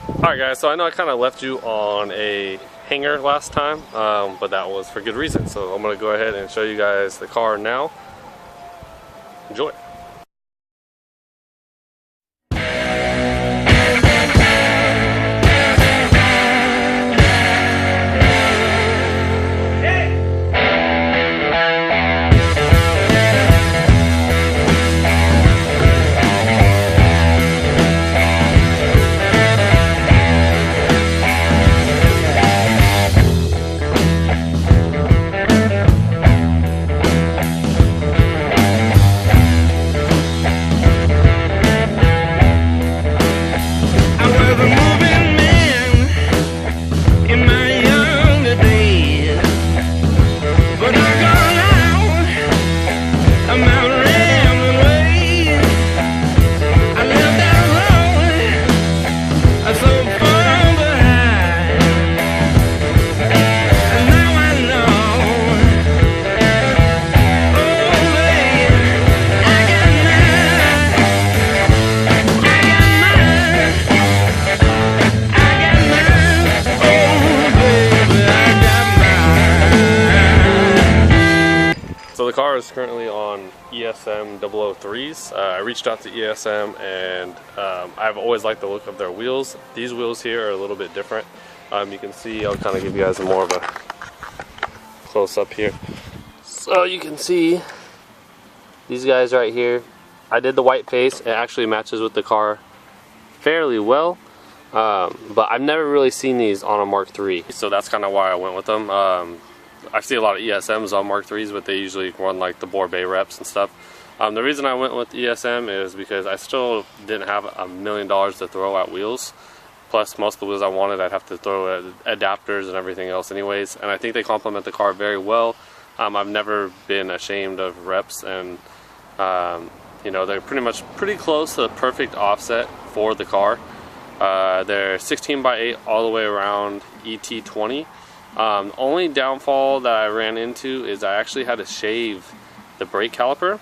Alright guys, so I know I kind of left you on a hanger last time, but that was for good reason. So I'm going to go ahead and show you guys the car now. Enjoy. So the car is currently on ESM 003s. I reached out to ESM and I've always liked the look of their wheels. These wheels here are a little bit different. You can see, I'll kind of give you guys more of a close up here. So you can see these guys right here. I did the white face. It actually matches with the car fairly well. But I've never really seen these on a Mark III. So that's kind of why I went with them. I see a lot of ESMs on Mark IIIs, but they usually run like the Bore Bay reps and stuff. The reason I went with ESM is because I still didn't have $1 million to throw at wheels. Plus, most of the wheels I wanted, I'd have to throw at adapters and everything else anyways. And I think they complement the car very well. I've never been ashamed of reps, and you know, they're pretty close to the perfect offset for the car. They're 16x8 all the way around ET20. Only downfall that I ran into is I actually had to shave the brake caliper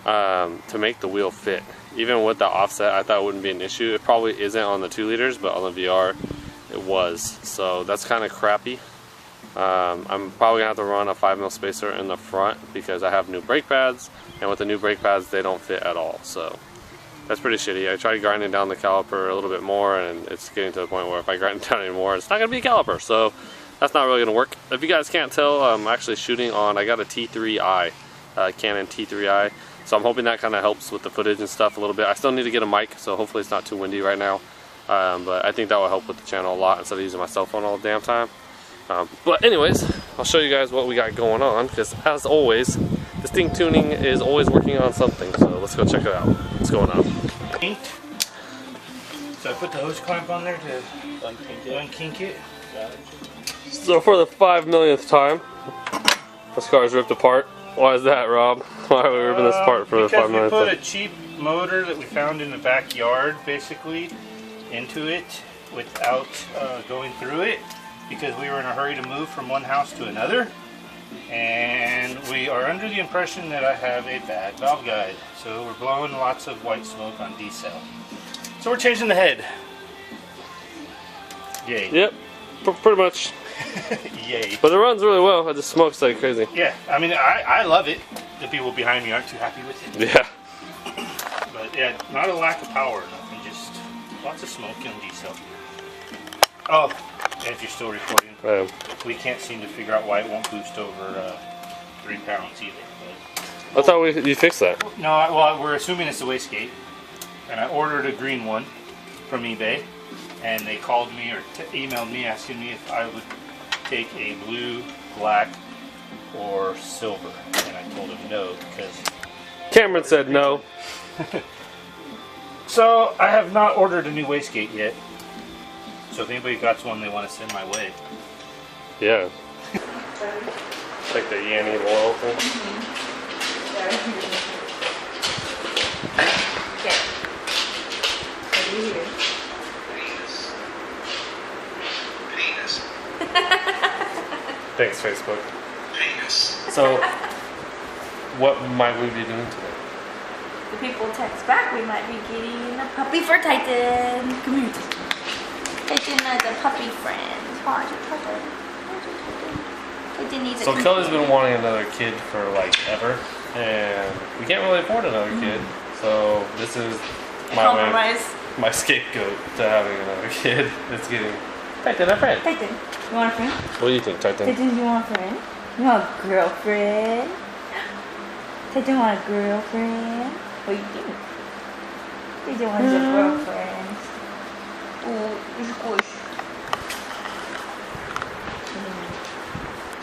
to make the wheel fit. Even with the offset, I thought it wouldn't be an issue. It probably isn't on the 2 liters, but on the VR it was. So that's kind of crappy. I'm probably gonna have to run a 5mm spacer in the front because I have new brake pads, and with the new brake pads they don't fit at all. So that's pretty shitty. I tried grinding down the caliper a little bit more, and it's getting to the point where if I grind it down anymore, it's not gonna be a caliper. So that's not really going to work. If you guys can't tell, I'm actually shooting on, I got a T3i, Canon T3i, so I'm hoping that kind of helps with the footage and stuff a little bit. I still need to get a mic, so hopefully it's not too windy right now, but I think that will help with the channel a lot instead of using my cell phone all the damn time. But anyways, I'll show you guys what we got going on, because as always, this thing tuning is always working on something, so let's go check it out. What's going on? So I put the hose clamp on there to unkink it. So for the 5 millionth time, this car is ripped apart. Why is that, Rob? Why are we ripping this apart for the 5 millionth time? Because we put a cheap motor that we found in the backyard, basically, into it without going through it, because we were in a hurry to move from one house to another, and we are under the impression that I have a bad valve guide. So we're blowing lots of white smoke on D-cell. So we're changing the head. Yay. Yep, pretty much. Yay. But it runs really well. It just smokes like crazy. Yeah, I mean, I love it. The people behind me aren't too happy with it. Yeah. But yeah, not a lack of power or nothing, just lots of smoke and diesel. Oh, and if you're still recording, we can't seem to figure out why it won't boost over 3 pounds either. But, I thought you fixed that. No, well, we're assuming it's the wastegate. And I ordered a green one from eBay. And they called me or emailed me asking me if I would take a blue, black, or silver. And I told him no, because Cameron said no. So I have not ordered a new wastegate yet. So if anybody got one they want to send my way. Yeah. Like the Yanny oil thing. Okay. What do you hear? Penis. Thanks, Facebook. Penis. So, what might we be doing today? The people text back, we might be getting a puppy for Titan community. Titan is a puppy friend. Oh, it's a Titan. Titan needs a So Kelly's been wanting another kid for like ever, and we can't really afford another kid. So this is my way, my scapegoat to having another kid. It's getting Titan a friend. Titan, you want a friend? What do you think, Titan? Titan, you want a friend? You want a girlfriend? Titan want a girlfriend? What do you think? Titan wants a girlfriend. Oh, it's squish.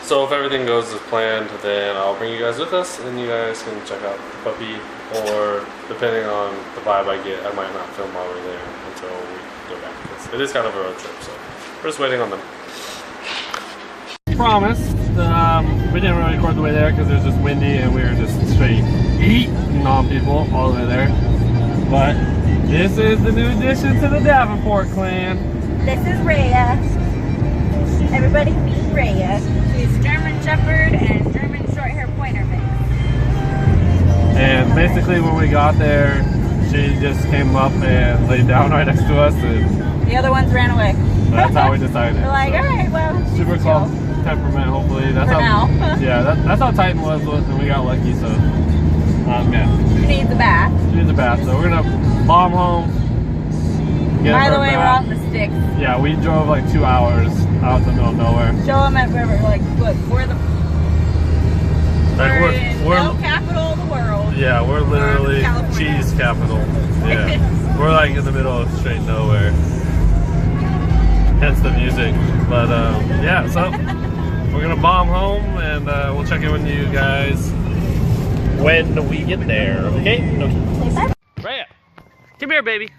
So if everything goes as planned, then I'll bring you guys with us, and you guys can check out the puppy. Or depending on the vibe I get, I might not film while we're there until we go back. It is kind of a road trip, so we're just waiting on them. Promised. We didn't really record the way there because it was just windy and we were just straight eating on people all the way there. But this is the new addition to the Davenport clan. This is Rhea. Everybody meet Rhea. She's German Shepherd and German Shorthair Pointer mix. And basically when we got there, she just came up and laid down right next to us, and the other ones ran away. that's how we decided. We're like, alright, well, super calm temperament, hopefully. That's for how, now. yeah, that's how Titan was, and we got lucky, so yeah. She needs a bath. She needs a bath, so we're gonna bomb home. By the way, we're out in the sticks. Yeah, we drove like 2 hours out to the middle of nowhere. Show them at where we're like, look, we're the we're milk capital of the world. Yeah, we're literally cheese capital. Yeah, we're like in the middle of straight nowhere. Hence the music. But yeah, so we're gonna bomb home, and we'll check in with you guys when we get there. Okay? Okay. Rhea, come here, baby.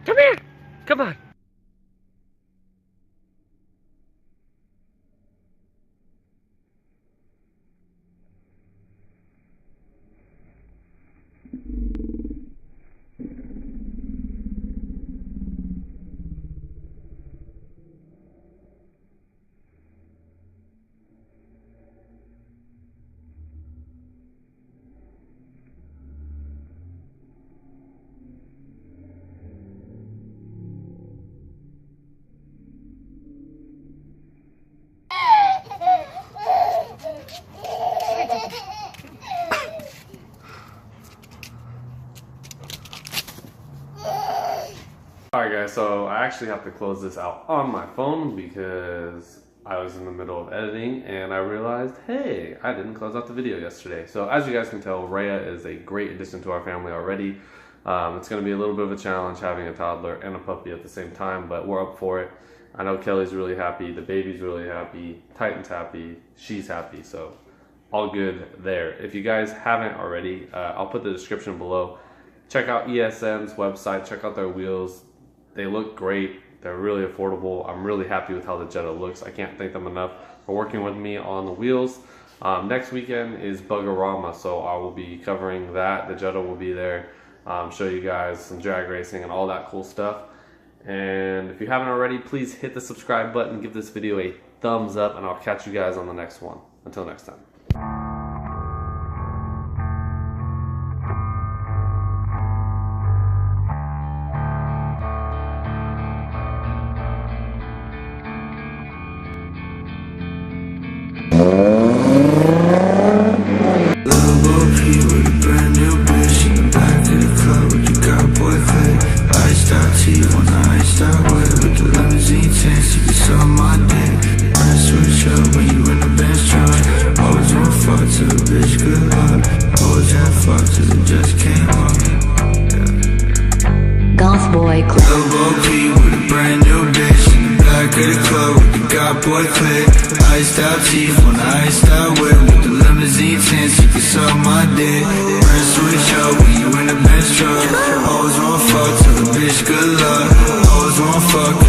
Come here. Come on. Alright guys, so I actually have to close this out on my phone because I was in the middle of editing and I realized, hey, I didn't close out the video yesterday. So as you guys can tell, Rhea is a great addition to our family already. It's going to be a little bit of a challenge having a toddler and a puppy at the same time, but we're up for it. I know Kelly's really happy, the baby's really happy, Titan's happy, she's happy, so all good there. If you guys haven't already, I'll put the description below. Check out ESM's website, check out their wheels. They look great, they're really affordable. I'm really happy with how the Jetta looks. I can't thank them enough for working with me on the wheels. Next weekend is Buggerama, so I will be covering that. The Jetta will be there, show you guys some drag racing and all that cool stuff. And if you haven't already, please hit the subscribe button, give this video a thumbs up, and I'll catch you guys on the next one. Until next time. Boy click, iced out teeth on the iced out whip with the limousine tints, you can suck my dick. Burn switch up when you in the Benz truck. Always wanna fuck, tell the bitch good luck. Always wanna fuck,